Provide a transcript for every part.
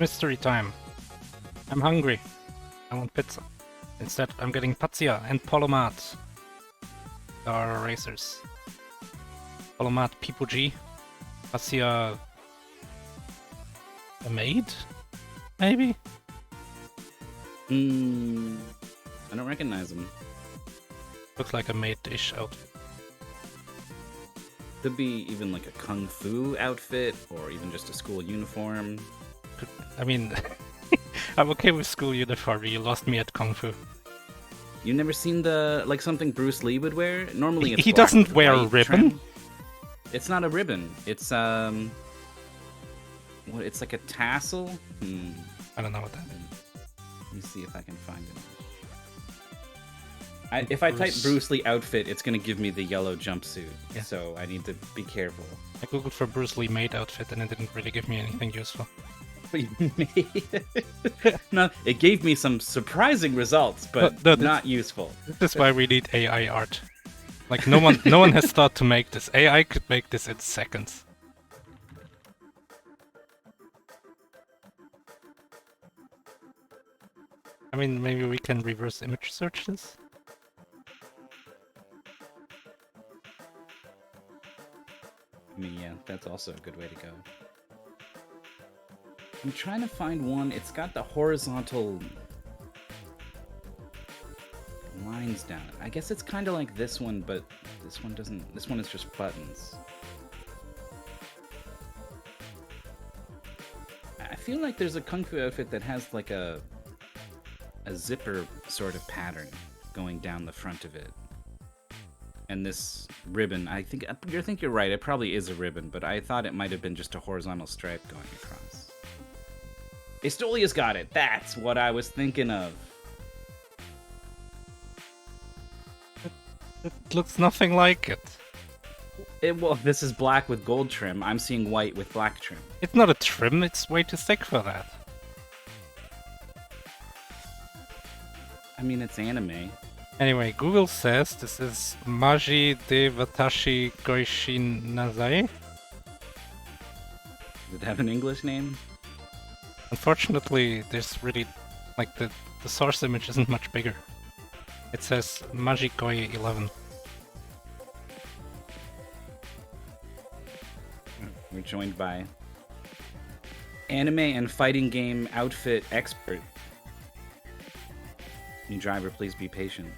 Mystery time. I'm hungry. I want pizza. Instead, I'm getting Pazzia and Pauliomat. Our racers. Pauliomat P2G. Pazzia... a maid? Maybe? I don't recognize him. Looks like a maid-ish outfit. Could be even like a kung fu outfit, or even just a school uniform. I mean, I'm okay with school uniform. You lost me at Kung Fu. You never seen like something Bruce Lee would wear? Normally it's He black doesn't with wear a white ribbon? trim. It's not a ribbon. It's what? It's like a tassel. I don't know what that is. Let me see if I can find it. If I type Bruce Lee outfit, it's gonna give me the yellow jumpsuit. Yeah. So I need to be careful. I googled for Bruce Lee maid outfit and it didn't really give me anything useful. No, it gave me some surprising results, but not useful. This is why we need AI art. Like no one has thought to make this. AI could make this in seconds. I mean, maybe we can reverse image search this. I mean, yeah, that's also a good way to go. I'm trying to find one. It's got the horizontal lines down it. I guess it's kind of like this one, but this one doesn't. This one is just buttons. I feel like there's a kung fu outfit that has like a zipper sort of pattern going down the front of it. And this ribbon, I think you're right. It probably is a ribbon, but I thought it might have been just a horizontal stripe going across. Estolia's got it. That's what I was thinking of. It looks nothing like it. Well, this is black with gold trim. I'm seeing white with black trim. It's not a trim, it's way too thick for that. I mean, it's anime. Anyway, Google says this is Maji de Watashi Goishin Nazai. Does it have an English name? Unfortunately, there's really, like, the source image isn't much bigger. It says Magikoi 11. We're joined by anime and fighting game outfit expert. New driver, please be patient.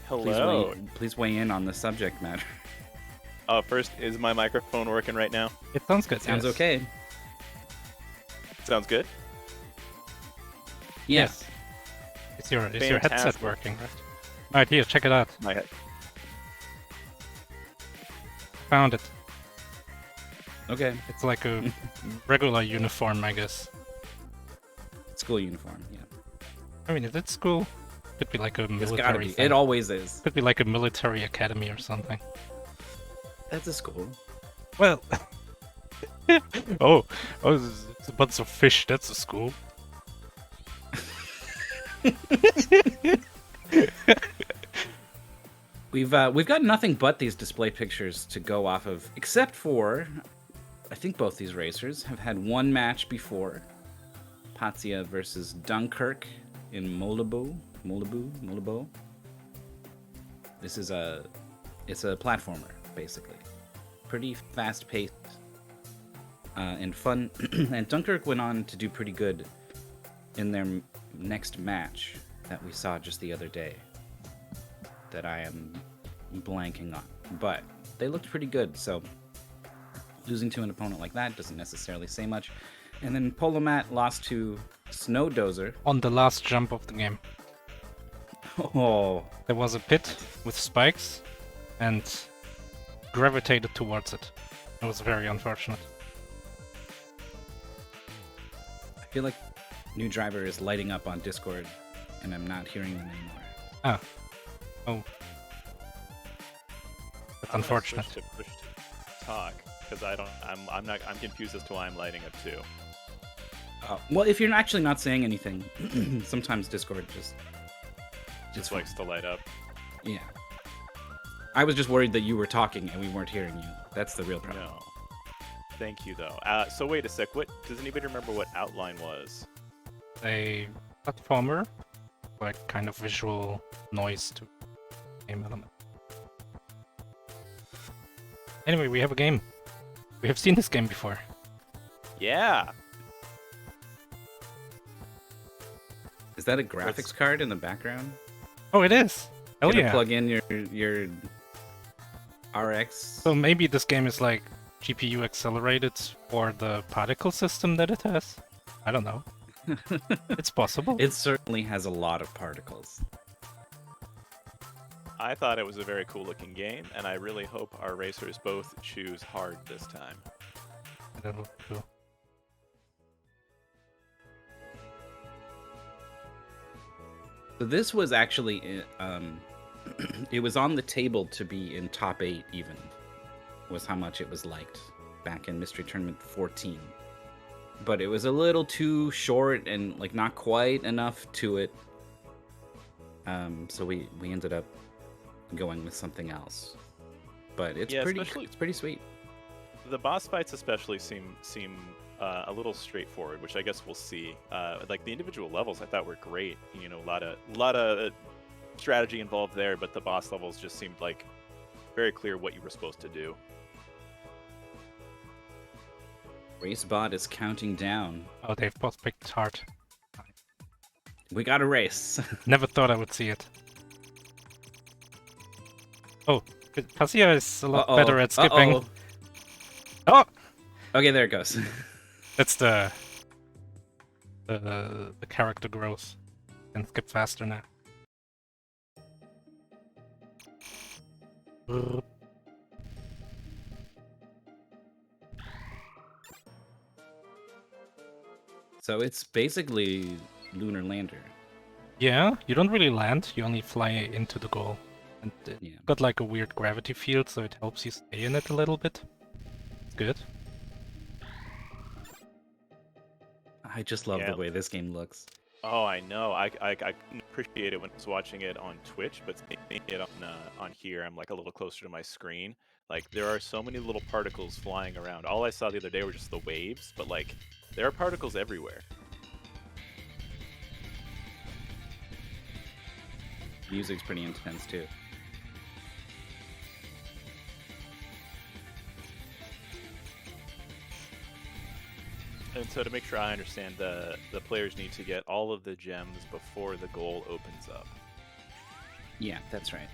Hello. Please weigh in on the subject matter. First, is my microphone working right now? It sounds good. Sounds yes. okay. Sounds good. Yes. Is your headset Fantastic. working, right? Alright, here, check it out. My head. Found it. Okay. It's like a regular uniform, I guess. School uniform. Yeah. I mean, is it school? Could be like a It's military gotta be. thing. It always is. Could be like a military academy or something. That's a school. Well... oh, it's a bunch of fish, that's a school. We've got nothing but these display pictures to go off of, except for, I think both these racers have had one match before. Pazzia versus Dunkirk in Molabo. This is it's a platformer, basically. Pretty fast-paced and fun. And Dunkirk went on to do pretty good in their next match that we saw just the other day. That I am blanking on. But they looked pretty good, so losing to an opponent like that doesn't necessarily say much. And then Pauliomat lost to Snowdozer. On the last jump of the game. Oh, There was a pit with spikes and gravitated towards it. It was very unfortunate. I feel like new driver is lighting up on Discord, and I'm not hearing them anymore. Ah. Oh. That's unfortunate. Push to talk because I'm confused as to why I'm lighting up too. Well, if you're actually not saying anything, sometimes Discord Just likes to light up. Yeah. I was just worried that you were talking and we weren't hearing you. That's the real problem. No. Thank you, though. So wait a sec. What does anybody remember what Outline was? A platformer, like kind of visual noise to game element. Anyway, we have a game. We have seen this game before. Yeah. Is that a graphics card in the background? Oh, it is. Hell Gonna yeah. plug in your RX. So maybe this game is like GPU accelerated for the particle system that it has. I don't know. It's possible. It certainly has a lot of particles. I thought it was a very cool looking game, and I really hope our racers both choose hard this time. That'll be cool. So this was actually, it was on the table to be in top 8 even, was how much it was liked back in Mystery Tournament 14. But it was a little too short and like not quite enough to it. So we ended up going with something else. But it's pretty sweet. The boss fights especially seem a little straightforward, which I guess we'll see. Like the individual levels, I thought were great. You know, a lot of strategy involved there, but the boss levels just seemed like very clear what you were supposed to do. RaceBot is counting down. Oh, they've both picked hard. We got a race. Never thought I would see it. Oh, Pazzia is a lot better at skipping. Oh! Okay, there it goes. That's the character growth. Can skip faster now. So it's basically Lunar Lander. Yeah, you don't really land, you only fly into the goal. And Yeah. got like a weird gravity field, so it helps you stay in it a little bit. It's good. I just love the way this game looks. Oh, I know. I couldn't appreciate it when I was watching it on Twitch, but seeing it on here, I'm like a little closer to my screen. Like there are so many little particles flying around. All I saw the other day were just the waves, but like there are particles everywhere. Music's pretty intense too. And so to make sure I understand, the players need to get all of the gems before the goal opens up. Yeah, that's right.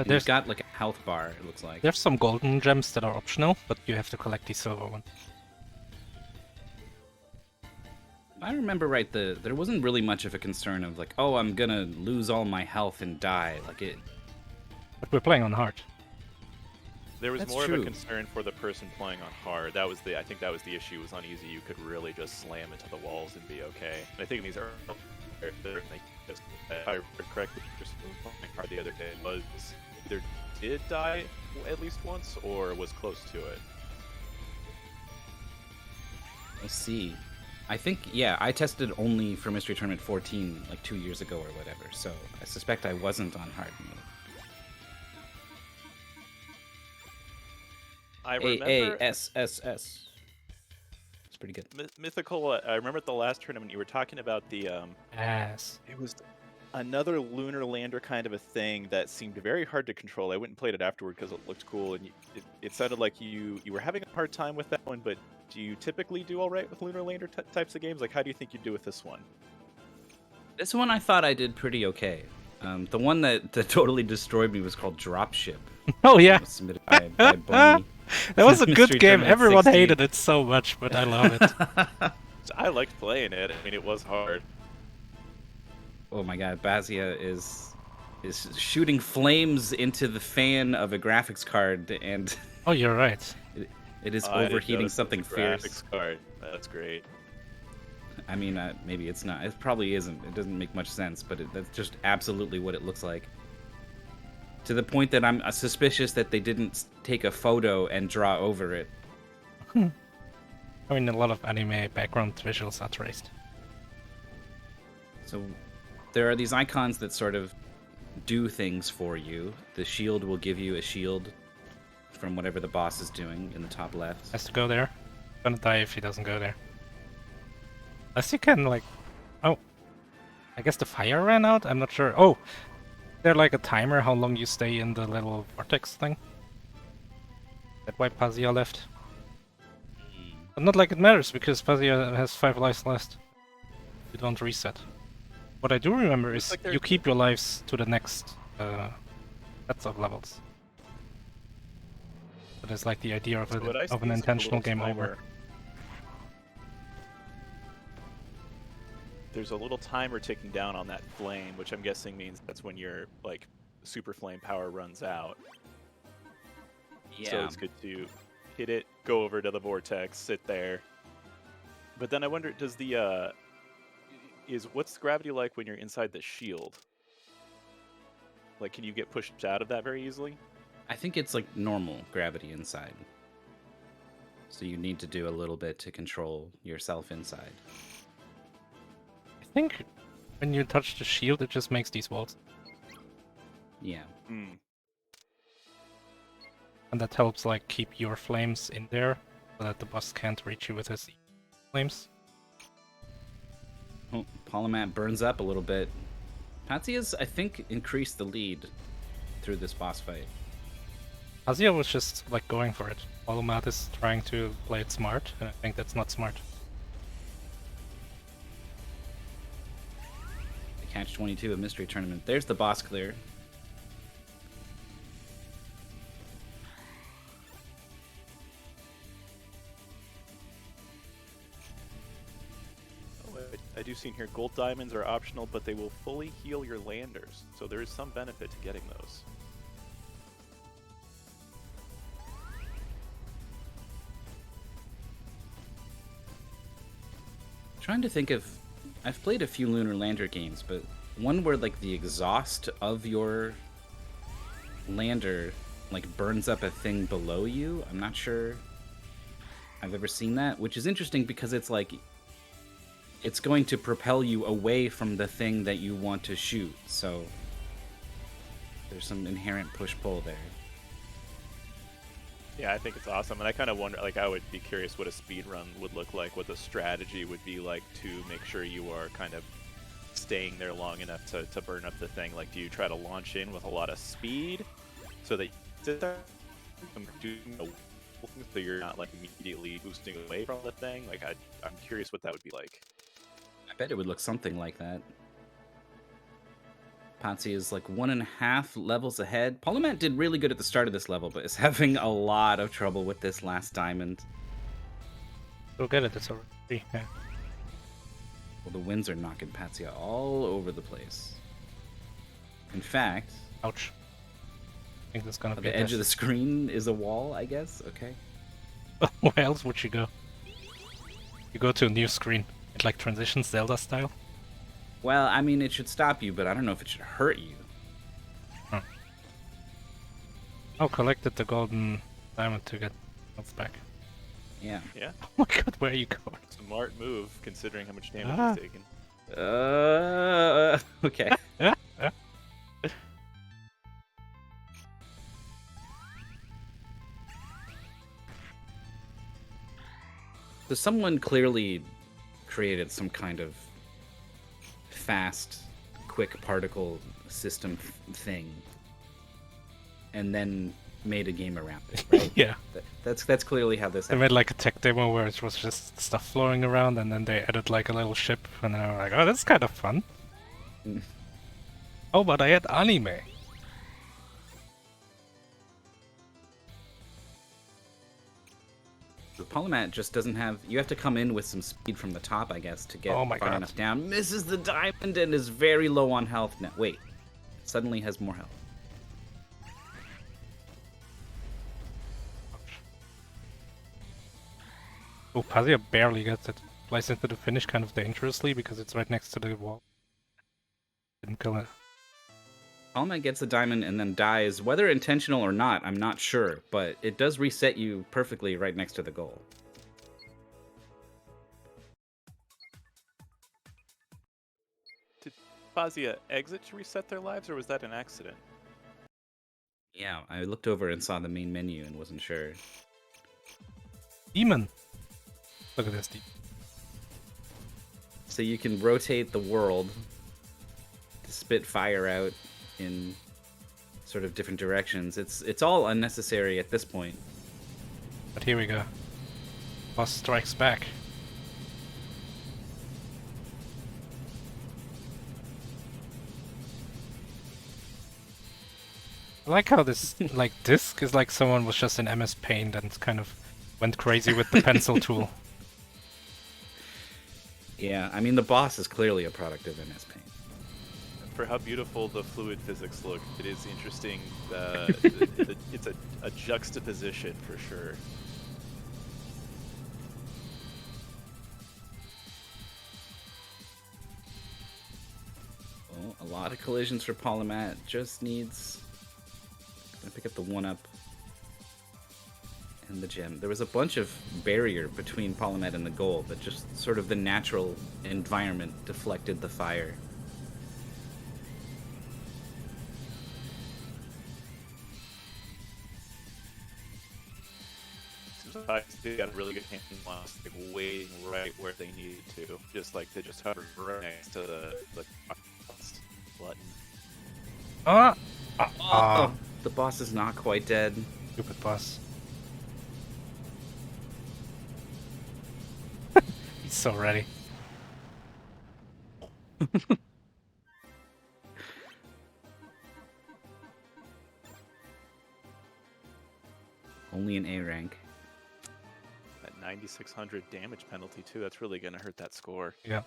There's got like a health bar, it looks like. There's some golden gems that are optional, but you have to collect the silver one. If I remember right, there wasn't really much of a concern of like, oh, I'm gonna lose all my health and die. Like it. But we're playing on hard. There was That's more true. of a concern for the person playing on hard. I think that was the issue. Was on easy, you could really just slam into the walls and be okay. And I think these are, if I remember correctly, the person playing hard the other day was either did die at least once or was close to it. I see. I think, yeah, I tested only for Mystery Tournament 14 like 2 years ago or whatever, so I suspect I wasn't on hard mode. I remember AASSS. It's pretty good. Mythical. I remember at the last tournament you were talking about the Yes. It was another lunar lander kind of a thing that seemed very hard to control. I went and played it afterward because it looked cool, and it sounded like you were having a hard time with that one. But do you typically do all right with lunar lander types of games? Like, how do you think you do with this one? This one I thought I did pretty okay. The one that totally destroyed me was called Dropship. Oh yeah. It was submitted by Bunny. That was a Mystery good game. Tournament Everyone 16. hated it so much, but I love it. I liked playing it. I mean, it was hard. Oh my god, Pazzia is shooting flames into the fan of a graphics card, and Oh, you're right. it is I didn't overheating notice something the fierce. graphics card. That's great. I mean, maybe it's not. It probably isn't. It doesn't make much sense, but that's just absolutely what it looks like. To the point that I'm suspicious that they didn't take a photo and draw over it. I mean, a lot of anime background visuals are traced. So there are these icons that sort of do things for you. The shield will give you a shield from whatever the boss is doing in the top left. Has to go there. Gonna die if he doesn't go there. Unless you can, like... Oh. I guess the fire ran out? I'm not sure. Oh! Is there like a timer how long you stay in the little vortex thing? That why Pazzia left? But not like it matters, because Pazzia has 5 lives left. You don't reset. What I do remember is like you keep your lives to the next sets of levels. That is like the idea of, So what I see of an is a intentional little game over. timer. There's a little timer ticking down on that flame, which I'm guessing means that's when your like super flame power runs out. Yeah. So it's good to hit it, go over to the vortex, sit there. But then I wonder, does the what's gravity like when you're inside the shield? Like, can you get pushed out of that very easily? I think it's like normal gravity inside. So you need to do a little bit to control yourself inside. I think when you touch the shield, it just makes these walls. Yeah. Hmm. And that helps like keep your flames in there, so that the boss can't reach you with his flames. Oh, Pauliomat burns up a little bit. Pazzia's, I think, increased the lead through this boss fight. Pazzia was just like going for it. Pauliomat is trying to play it smart, and I think that's not smart. The Catch-22 of Mystery Tournament. There's the boss clear. Oh, I do see in here gold diamonds are optional, but they will fully heal your landers. So there is some benefit to getting those. Trying to think of... I've played a few Lunar Lander games, but one where like the exhaust of your lander like burns up a thing below you. I'm not sure I've ever seen that, which is interesting because it's like it's going to propel you away from the thing that you want to shoot. So there's some inherent push-pull there. Yeah, I think it's awesome, and I kind of wonder, like, I would be curious what a speed run would look like, what the strategy would be like to make sure you are kind of staying there long enough to burn up the thing. Like, do you try to launch in with a lot of speed so that you sit there so you're not like immediately boosting away from the thing? Like, I'm curious what that would be like. I bet it would look something like that. Patsy is like 1.5 levels ahead. Pauliomat did really good at the start of this level, but is having a lot of trouble with this last diamond. Go get it, it's already. Yeah. Well, the winds are knocking Patsy all over the place. In fact, Ouch. I think that's gonna be the edge of the screen is a wall, I guess. Okay. Where else would you go? You go to a new screen. It like transitions Zelda style. Well, I mean, it should stop you, but I don't know if it should hurt you. Huh. Oh, collected the golden diamond to get health back. Yeah. Yeah, Oh my god, where are you going? smart move considering how much damage Ah. he's taken. Okay. So someone clearly created some kind of fast, quick particle system thing, and then made a game around it, right? Yeah. That's clearly how this They happened. made like a tech demo where it was just stuff flowing around, and then they added like a little ship, and they were like, oh, that's kind of fun. Mm. Oh, but I had anime. The Pauliomat just doesn't have... You have to come in with some speed from the top, I guess, to get Oh my far God. enough down. Misses the diamond and is very low on health now. Wait. Suddenly has more health. Oh, Pazzia barely gets it. Flies into the finish kind of dangerously because it's right next to the wall. Didn't kill it. Pauliomat gets the diamond and then dies. Whether intentional or not, I'm not sure, but it does reset you perfectly right next to the goal. Did Pazzia exit to reset their lives, or was that an accident? Yeah, I looked over and saw the main menu and wasn't sure. Demon. Look at this demon. So you can rotate the world to spit fire out in sort of different directions. It's all unnecessary at this point. But here we go. Boss strikes back. I like how this like disc is like someone was just in MS Paint and kind of went crazy with the pencil tool. Yeah, I mean the boss is clearly a product of MS Paint. For how beautiful the fluid physics look, it is interesting. It's a juxtaposition for sure. Well, a lot of collisions for Pauliomat. Just needs. Gonna pick up the 1-up and the gem. There was a bunch of barrier between Pauliomat and the goal, but just sort of the natural environment deflected the fire. Sometimes they got a really good hand loss, like waiting right where they needed to, just like they just hovered right next to the button. Oh, the boss is not quite dead. Stupid boss. He's so ready. Only an A rank. That 9,600 damage penalty too. That's really gonna hurt that score. Yeah.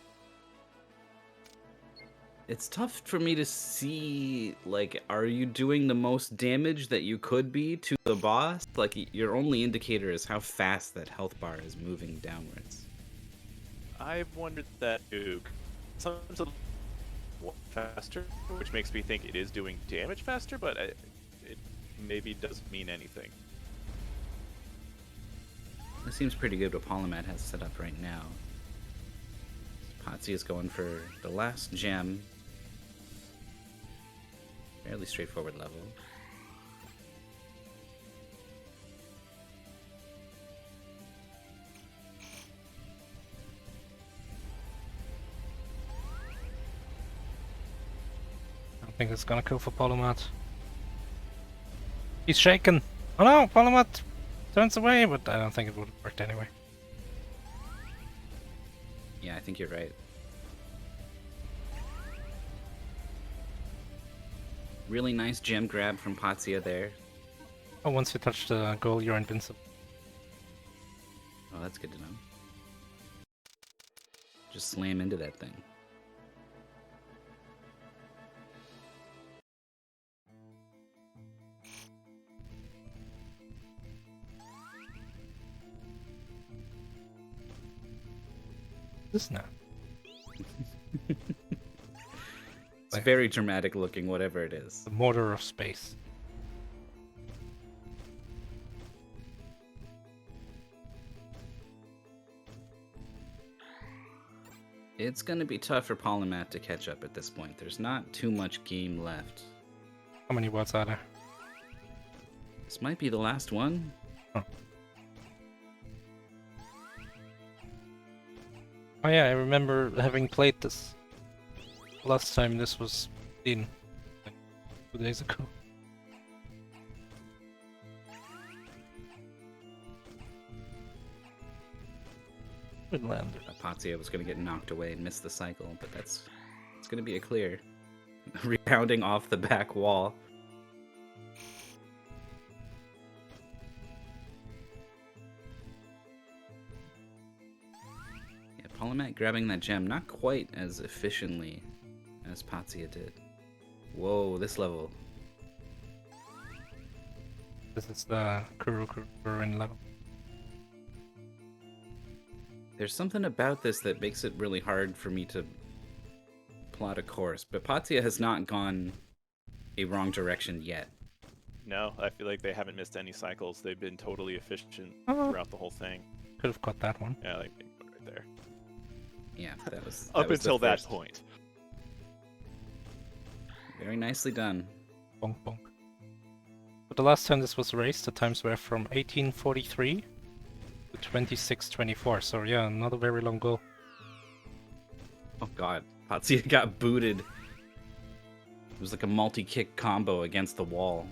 It's tough for me to see, like, are you doing the most damage that you could be to the boss? Like, your only indicator is how fast that health bar is moving downwards. I've wondered that too. Sometimes a little faster, which makes me think it is doing damage faster, but it maybe doesn't mean anything. This seems pretty good what Pauliomat has set up right now. Pazzia is going for the last gem. Fairly straightforward level. I don't think it's gonna kill for Pauliomat. He's shaken. Oh no, Pauliomat turns away, but I don't think it would have worked anyway. Yeah, I think you're right. Really nice gem grab from Pazzia there. Oh, once you touch the goal, you're invincible. Oh, that's good to know. Just slam into that thing. This now. It's very dramatic looking, whatever it is. The mortar of space. It's gonna be tough for Pauliomat to catch up at this point. There's not too much game left. How many words are there? This might be the last one. Oh yeah, I remember having played this last time this was seen, like 2 days ago. Good lander. Pazzia was gonna get knocked away and miss the cycle, but it's gonna be a clear. Rebounding off the back wall. Pauliomat grabbing that gem not quite as efficiently as Pazzia did. Whoa, this level. This is the Kururin level. There's something about this that makes it really hard for me to plot a course, but Pazzia has not gone a wrong direction yet. No, I feel like they haven't missed any cycles. They've been totally efficient throughout the whole thing. Could have caught that one. Yeah, like right there. Yeah, that was Up was until the that first. point. Very nicely done. Bonk bonk. But the last time this was raced, the times were from 1843 to 2624. So yeah, not a very long goal. Oh god, Pazzia got booted. It was like a multi-kick combo against the wall.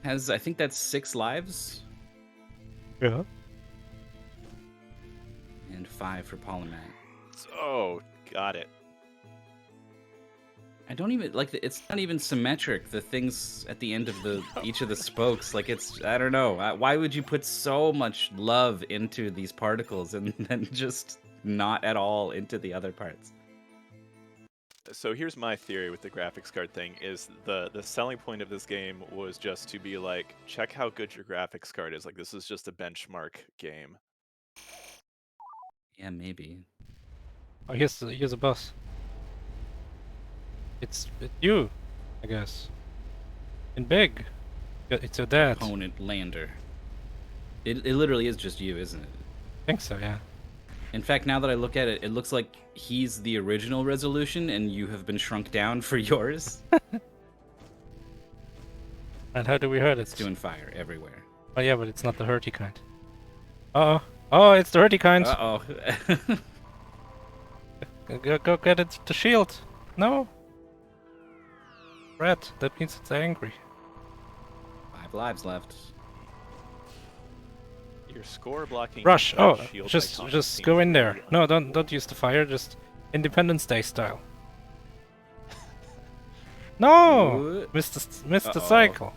I think that's 6 lives Yeah. and 5 for Pauliomat. Oh, got it. I don't even like it's not even symmetric. The things at the end of each of the spokes, like it's I don't know. Why would you put so much love into these particles and then just not at all into the other parts? So here's my theory with the graphics card thing: is the selling point of this game was just to be like, check how good your graphics card is. Like this is just a benchmark game. Yeah, maybe. Oh, here's a boss. It's you, I guess. In big. It's your dad. Opponent lander. It literally is just you, isn't it? I think so, yeah. In fact, now that I look at it, it looks like he's the original resolution and you have been shrunk down for yours. And how do we hurt it? It's doing fire everywhere. Oh yeah, but it's not the hurty kind. Uh-oh. Oh, it's the hurty kind. Uh-oh. Go get it, the shield. No. Red, that means it's angry. 5 lives left. Your score blocking. Rush. that Oh, shield just icon go seems in there. really No, don't use the fire. Just Independence Day style. No, Ooh. missed the Uh-oh. cycle.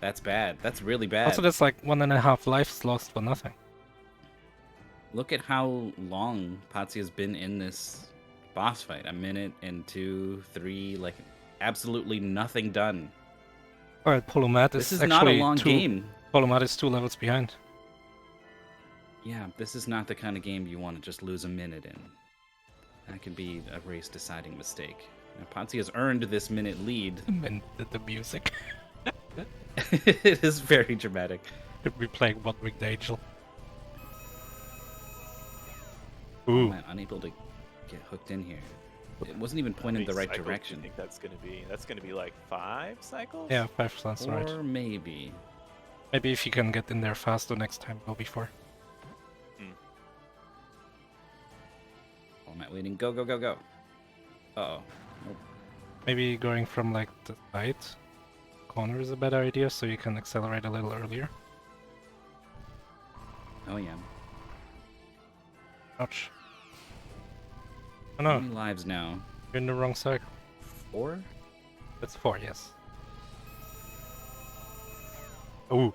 That's bad. That's really bad. Also, that's like 1.5 lives lost for nothing. Look at how long Pazzia's been in this boss fight. 1 minute and 2, 3, like absolutely nothing done. All right, Pauliomat This is is not a actually long game. Pauliomat is 2 levels behind. Yeah, this is not the kind of game you want to just lose a minute in. That could be a race-deciding mistake. Now, Pazzia has earned this minute lead. And the music. It is very dramatic. Could be playing One Winged Angel. Oh, Ooh, man, unable to get hooked in here. It wasn't even pointed How the many right cycles do you direction. think that's gonna be? That's gonna be like 5 cycles. yeah, 5 slots, right. Or maybe. Maybe if you can get in there faster next time, go before. Oh, I'm not waiting. Go, go, go, go. Uh-oh. Nope. Maybe going from like the side corner is a better idea, so you can accelerate a little earlier. Oh, yeah. Ouch. Oh How no, many lives now? you're in the wrong cycle. 4? That's 4, yes. Ooh,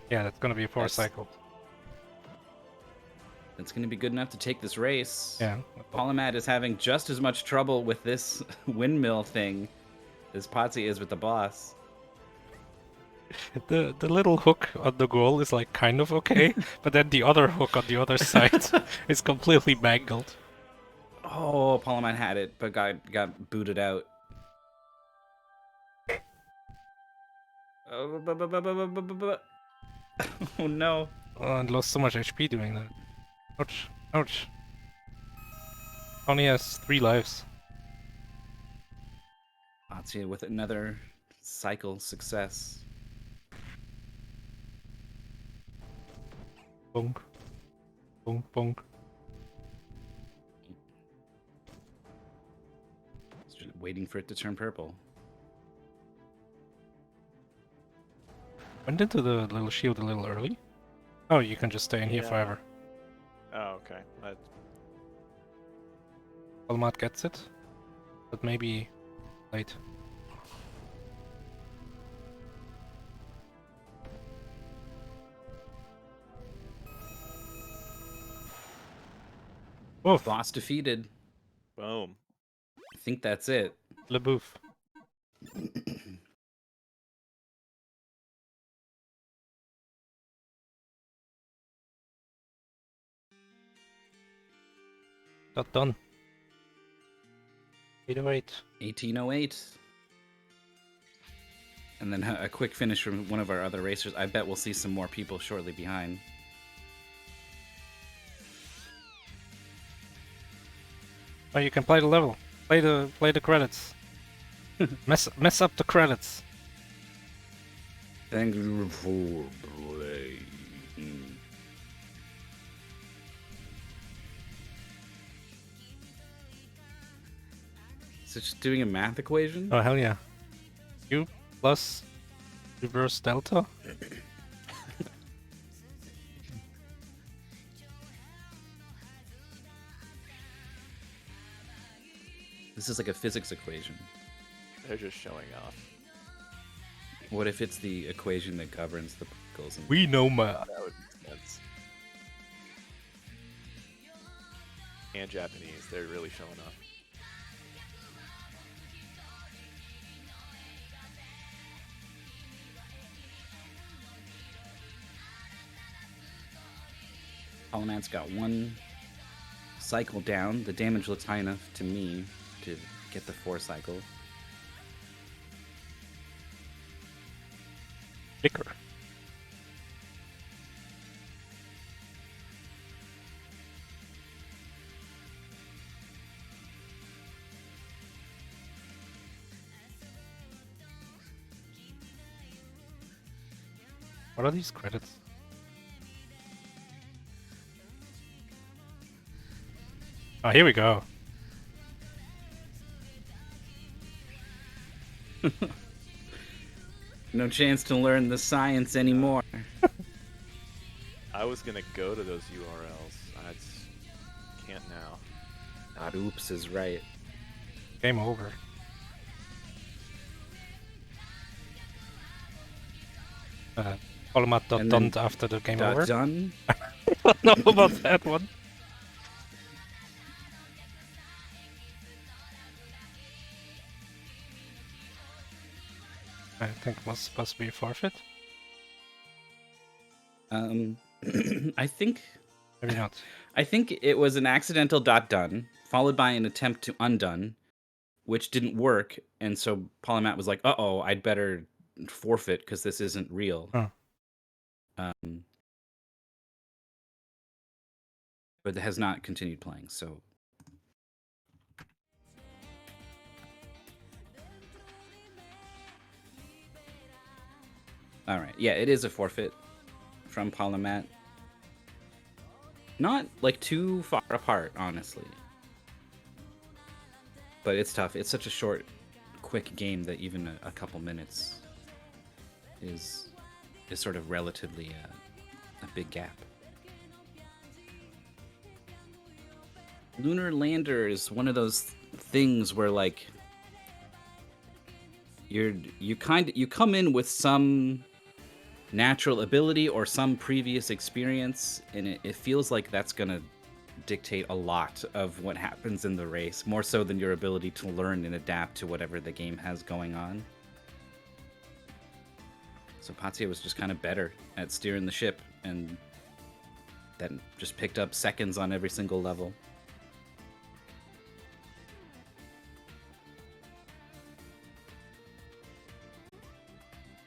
yeah, that's gonna be a 4 That's- cycle. That's going to be good enough to take this race. Yeah. Pauliomat is having just as much trouble with this windmill thing as Pazzia is with the boss. The little hook on the goal is like kind of okay, but then the other hook on the other side is completely mangled. Oh, Pauliomat had it, but got booted out. Oh no. Oh, and lost so much HP doing that. Ouch. Ouch. Only has 3 lives. Pazzia with another cycle success. Bonk. Bonk, bonk. Just waiting for it to turn purple. Went into the little shield a little early. Oh, you can just stay in here Yeah. forever. Oh, okay. Pauliomat gets it, but maybe late. Oof, Boss defeated. Boom. I think that's it. Le Bouffe. Not done. 808. 1808. And then a quick finish from one of our other racers. I bet we'll see some more people shortly behind. Oh, you can play the level. Play the credits. Mess up the credits. Thank you for playing. Is it just doing a math equation? Oh hell yeah. U plus reverse delta. This is like a physics equation. They're just showing off. What if it's the equation that governs the particles? And We know math. That would make sense. And Japanese, they're really showing off. Pauliomat's got one cycle down. The damage looks high enough to me to get the 4 cycle. Bigger. What are these credits? Oh, here we go. No chance to learn the science anymore. I was gonna go to those URLs. I just can't now. God, oops is right. Game over. Pauliomat And done then after the game over. Done? I don't know about that one. I think it was supposed to be a forfeit. I think Maybe not. I think it was an accidental .done followed by an attempt to undone, which didn't work, and so Pauliomat was like, "Uh-oh, I'd better forfeit because this isn't real." Huh. But it has not continued playing, so all right. Yeah, it is a forfeit from Pauliomat. Not like too far apart, honestly. But it's tough. It's such a short, quick game that even a couple minutes is sort of relatively a big gap. Lunar Lander is one of those things where like you come in with some natural ability or some previous experience, and it feels like that's gonna dictate a lot of what happens in the race, more so than your ability to learn and adapt to whatever the game has going on. So Pazzia was just kind of better at steering the ship, and that just picked up seconds on every single level.